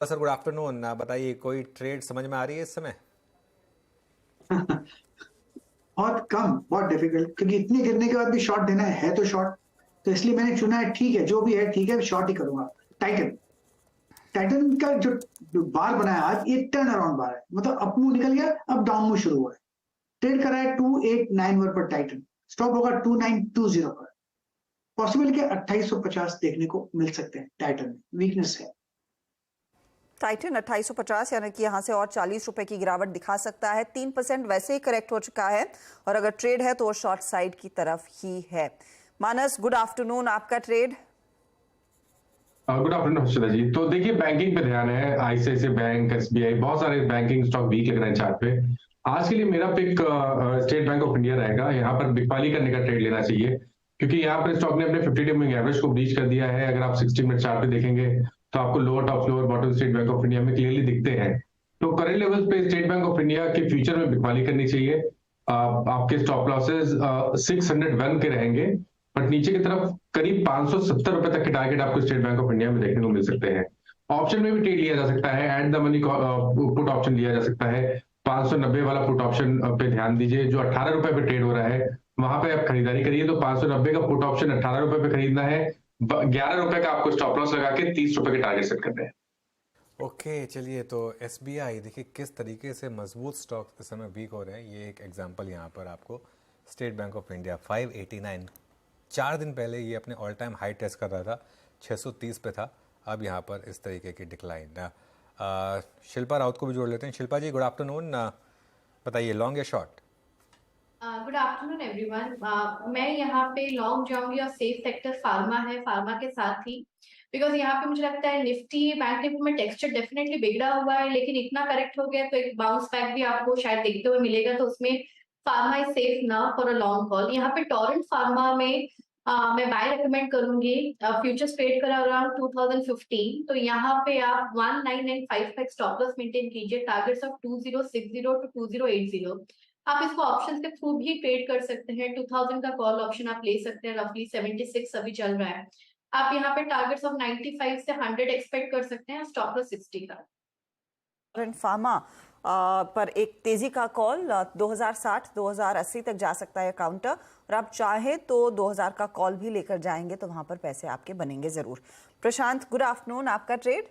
Sir good afternoon. बताइए, कोई trade समझ में आ रही है इस समय? बहुत कम, बहुत डिफिकल्ट, क्योंकि इतने गिरने के बाद भी शॉर्ट देना है तो शॉर्ट। तो इसलिए मैंने चुना है, ठीक है जो भी है ठीक है, शॉर्ट ही करूंगा। टाइटन टाइटन का जो बार बनाया आज, ये टर्न अराउंड बार है, मतलब अप मूव निकल गया, अब डाउन मूव शुरू हुआ है। ट्रेड करा है 289 पर टाइटन, स्टॉप होगा 2920 पर। पॉसिबल कि 2850 देखने को मिल सकते हैं। टाइटन में वीकनेस है। टाइटन 2850, यानी कि यहाँ से और 40 रुपए की गिरावट दिखा सकता है। 3% वैसे ही करेक्ट हो चुका है और अगर ट्रेड है तो वो शॉर्ट साइड की तरफ ही है। मानस, गुड आफ्टरनून, आपका ट्रेड? गुड आफ्टरनून हर्षिता जी। तो देखिए, बैंकिंग पे ध्यान है। आईसीआईसीआई बैंक, एसबीआई, बहुत सारे बैंकिंग स्टॉक वीक लग रहे हैं चार्ट पे। आज के लिए मेरा pick State Bank of India रहेगा। यहाँ पर बिकवाली करने का ट्रेड लेना चाहिए, क्योंकि यहाँ पर स्टॉक ने अपने 50 डे मूविंग एवरेज को ब्रीच कर दिया है। अगर आप 60 मिनट चार्ट पे देखेंगे तो आपको lower top, lower bottom state Bank of India में क्लियरली दिखते हैं। तो करेंट लेवल पे स्टेट बैंक ऑफ इंडिया के फ्यूचर में बिकवाली करनी चाहिए। आपके स्टॉप लॉसेज 601 के रहेंगे, बट नीचे की तरफ करीब 570 रुपए तक के टारगेट आपको स्टेट बैंक ऑफ इंडिया में देखने को मिल सकते हैं। ऑप्शन में भी ट्रेड लिया जा सकता है, at the money put option लिया जा सकता है। 590 वाला पुट ऑप्शन पे ध्यान दीजिए, जो 18 रुपए पे ट्रेड हो रहा है, वहां पे आप खरीदारी करिए। तो 590 का पुट ऑप्शन 18 रुपए पे खरीदना है। 11 रुपए का आपको स्टॉप लॉस लगा के 30 रुपए के टारगेट सेट करते हैं। ओके, चलिए। तो एसबीआई देखिए किस तरीके से मजबूत स्टॉक इस समय वीक हो रहे हैं। ये एक एग्जांपल यहाँ पर आपको स्टेट बैंक ऑफ इंडिया 589, 4 दिन पहले ये अपने ऑल टाइम हाई टेस्ट कर रहा था, 630 पे था। अब यहाँ पर इस तरीके की डिक्लाइन। शिल्पा राउत को भी जोड़ लेते हैं। शिल्पा जी, गुड आफ्टरनून। बताइए, लॉन्ग या शॉर्ट? Good afternoon everyone. मैं यहाँ पे लॉन्ग जाऊंगी और सेफ सेक्टर फार्मा है, फार्मा के साथ ही, बिकॉज यहाँ पे मुझे लगता है निफ्टी, बैंक निफ्टी में टेक्सचर डेफिनेटली बिगड़ा हुआ है, लेकिन इतना करेक्ट हो गया तो एक बाउंस बैक भी आपको शायद देखते हुए मिलेगा। तो उसमें फार्मा इज सेफ ना फॉर अ लॉन्ग कॉल। यहाँ पे टोरेंट फार्मा में मैं बाय रेकमेंड करूंगी। फ्यूचर्स ट्रेड करा अराउंड 2015, तो यहाँ पे आप 1995 का स्टॉप लॉस मेंटेन कीजिए। Targets of 2060 to 2080। आप इसको ऑप्शन के थ्रू भी ट्रेड कर सकते हैं। 2000 का कॉल ऑप्शन आप ले सकते हैं, रफली 76 अभी चल रहा है। आप यहाँ पे टारगेट्स ऑफ 95 से 100 एक्सपेक्ट कर सकते हैं, स्टॉप लॉस 60 का। टोरेंट फार्मा पर एक तेजी का कॉल 2060 2080 तक जा सकता है काउंटर, और आप चाहे तो 2000 का कॉल भी लेकर जाएंगे तो वहां पर पैसे आपके बनेंगे जरूर। प्रशांत, गुड आफ्टरनून, आपका ट्रेड?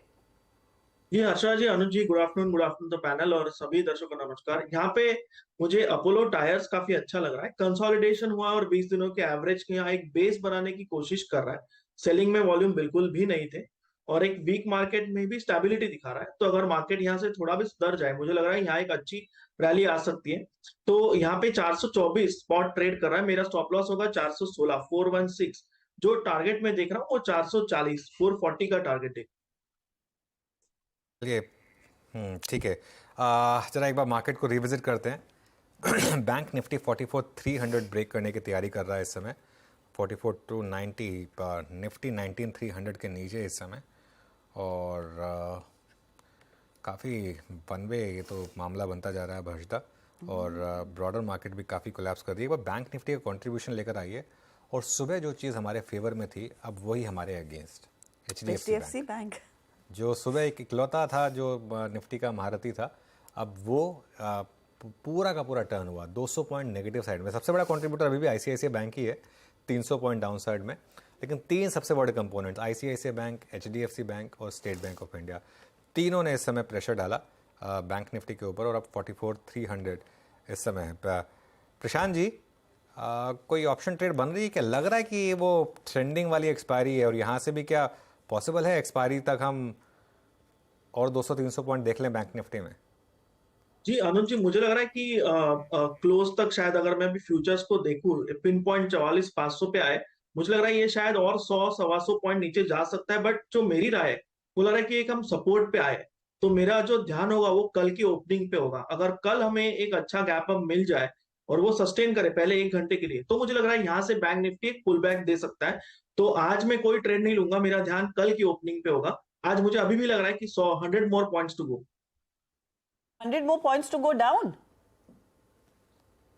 जी Harsha ji, Anuj ji, good afternoon the panel और सभी दर्शकों को नमस्कार। यहाँ पे मुझे अपोलो टायर्स काफी अच्छा लग रहा है। कंसोलिडेशन हुआ और 20 दिनों के एवरेज के यहाँ एक बेस बनाने की कोशिश कर रहा है। सेलिंग में वॉल्यूम बिल्कुल भी नहीं थे और एक वीक मार्केट में भी स्टेबिलिटी दिखा रहा है। तो अगर मार्केट यहाँ से थोड़ा भी सुधर जाए, मुझे लग रहा है यहाँ एक अच्छी रैली आ सकती है। तो यहाँ पे 424 स्पॉट ट्रेड कर रहा है। मेरा स्टॉप लॉस होगा 416, 416। जो टारगेट में देख रहा हूँ वो 440, 440 का टारगेट है। चलिए, ठीक है। जरा एक बार मार्केट को रिविजिट करते हैं। बैंक निफ्टी 44,300 ब्रेक करने की तैयारी कर रहा है इस समय। 44,290 पर निफ्टी 19,300 के नीचे इस समय, और काफ़ी वन वे ये तो मामला बनता जा रहा है भर्जदा, और ब्रॉडर मार्केट भी काफ़ी कोलैप्स कर रही है। पर बैंक निफ्टी का कंट्रीब्यूशन लेकर आई है, और सुबह जो चीज़ हमारे फेवर में थी अब वही हमारे अगेंस्ट। HDFC बैंक जो सुबह एक इकलौता था जो निफ्टी का महारथी था, अब वो पूरा का पूरा टर्न हुआ 200 पॉइंट नेगेटिव साइड में। सबसे बड़ा कंट्रीब्यूटर अभी भी आईसीआईसीआई बैंक ही है 300 पॉइंट डाउन साइड में, लेकिन 3 सबसे बड़े components ICICI bank, HDFC bank और स्टेट बैंक ऑफ इंडिया, तीनों ने इस समय प्रेशर डाला बैंक निफ्टी के ऊपर, और अब 44,300 इस समय है। प्रशांत जी, कोई ऑप्शन ट्रेड बन रही है क्या? लग रहा है कि वो ट्रेंडिंग वाली एक्सपायरी है, और यहाँ से भी क्या पॉसिबल है एक्सपायरी तक हम और 200-300 पॉइंट देख लें बैंक निफ्टी में? जी अनुज जी, मुझे लग रहा है कि क्लोज तक शायद, अगर मैं भी फ्यूचर्स को देखूं, पिन पॉइंट 44,500 पे आए। मुझे लग रहा है ये शायद और 100-125 पॉइंट नीचे जा सकता है, बट जो मेरी राय है वो लग रहा है कि एक हम सपोर्ट पे आए। तो मेरा जो ध्यान होगा वो कल की ओपनिंग पे होगा। अगर कल हमें एक अच्छा गैप अप मिल जाए और वो सस्टेन करे पहले 1 घंटे के लिए, तो मुझे लग रहा है यहाँ से बैंक निफ्टी एक पुल बैक दे सकता है। तो आज मैं कोई ट्रेड नहीं लूंगा, मेरा ध्यान कल की ओपनिंग पे होगा। आज मुझे अभी भी लग रहा है कि 100 more points to go. 100 more points to go down?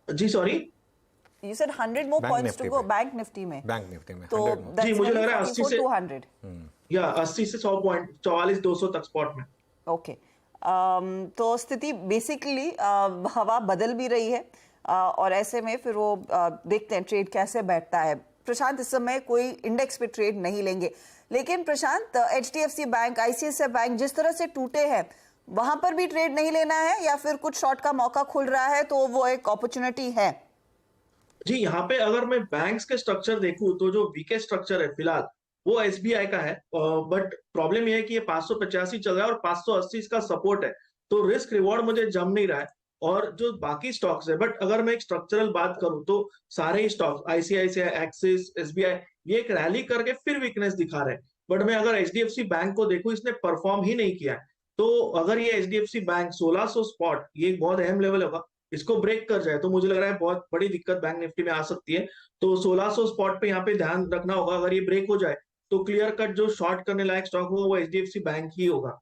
जी sorry, You said 100 more bank points to Nifty go पे। बैंक निफ्टी में। बैंक निफ्टी में तो 100 more। that's जी मुझे लग nearly रहा है 80 से 44,200। या 80 से 100 पॉइंट, 44,200 तक स्पॉट में। ओके तो स्थिति बेसिकली हवा बदल भी रही है और ऐसे में फिर वो देखते हैं ट्रेड कैसे बैठता है। प्रशांत, इस समय कोई इंडेक्स पे ट्रेड नहीं लेंगे, लेकिन प्रशांत HDFC बैंक, ICICI बैंक जिस तरह से टूटे हैं वहां पर भी ट्रेड नहीं लेना है या फिर कुछ शॉर्ट का मौका खुल रहा है तो वो एक अपॉर्चुनिटी है? जी, यहाँ पे अगर मैं बैंक्स के स्ट्रक्चर देखूं तो जो वीकेस्ट स्ट्रक्चर है फिलहाल वो SBI का है, बट प्रॉब्लम ये है कि ये 585 चल रहा है और 580 इसका सपोर्ट है, तो रिस्क रिवॉर्ड मुझे जम नहीं रहा है। और जो बाकी स्टॉक्स है, बट अगर मैं एक स्ट्रक्चरल बात करूं तो सारे ही स्टॉक्स ICICI, एक्सिस, SBI ये एक रैली करके फिर वीकनेस दिखा रहे हैं। बट मैं अगर HDFC बैंक को देखूं, इसने परफॉर्म ही नहीं किया है। तो अगर ये HDFC बैंक 1600 स्पॉट, ये एक बहुत अहम लेवल होगा, इसको ब्रेक कर जाए तो मुझे लग रहा है बहुत बड़ी दिक्कत बैंक निफ्टी में आ सकती है। तो 1600 स्पॉट पे यहाँ पे ध्यान रखना होगा। अगर ये ब्रेक हो जाए तो क्लियर कट जो शॉर्ट करने लायक स्टॉक होगा वो HDFC बैंक ही होगा।